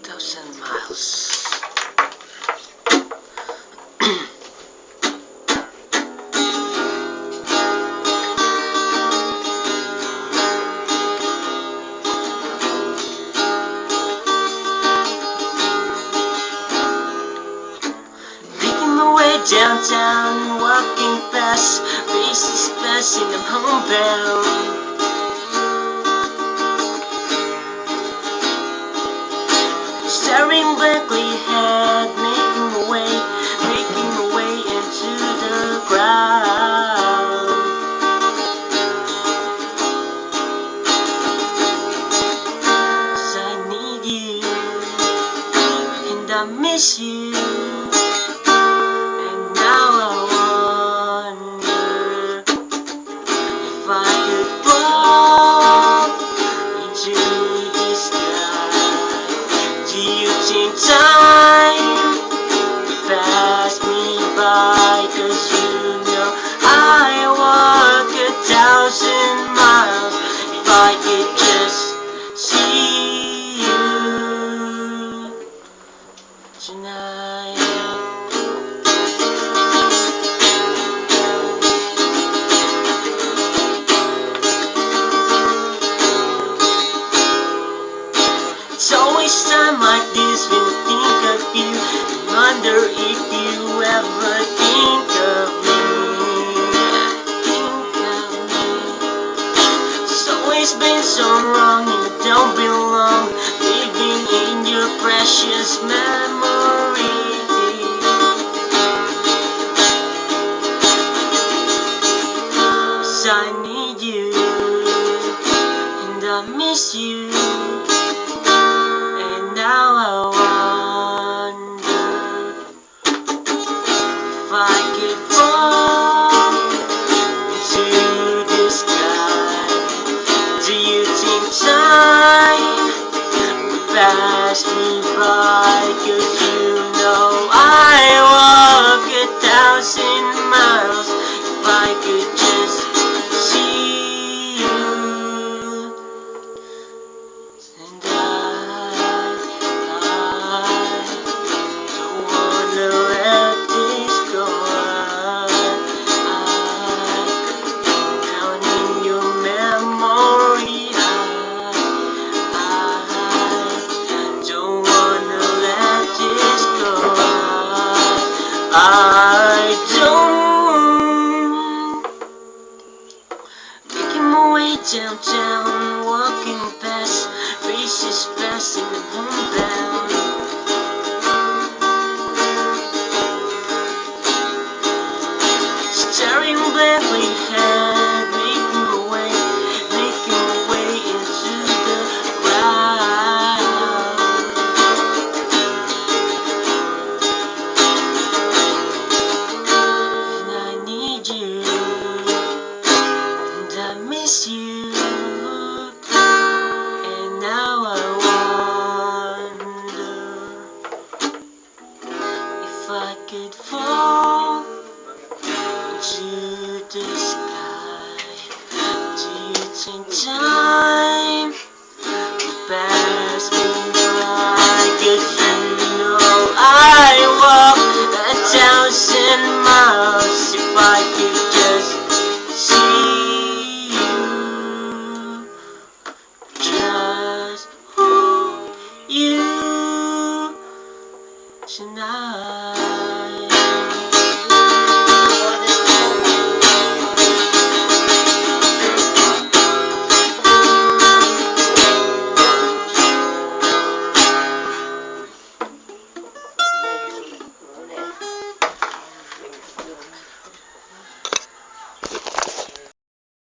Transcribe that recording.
1,000 miles. Making my way downtown, walking fast, faces passing, I'm homebound. Staring blankly ahead, making my way into the crowd. 'Cause I need you, and I miss you, and now I wonder if I could fall into the sky. Do you think time pass me by? 'Cause you know I walk 1,000 miles if I could just see you tonight. It's always time like this when I think of you, and wonder if you ever think of me. It's always been so wrong and I don't belong, living in your precious memory. 'Cause I need you, and I miss you, and now I wonder if I could fall into the sky. Do you think time would pass me by? 'Cause you know I walk 1,000 miles if I could just see you. And I don't wanna let this go on. I'm counting your memory. I don't wanna let this go on. I don't. Making my way downtown, walking past, faces passing, I'm homebound. Staring blankly ahead, making my way into the crowd. And I need you, and I miss you, and now I wonder if I could fall into the sky. Do you think time will pass me by? 'Cause you know I walk 1,000 miles if I could just see you, just hold you tonight.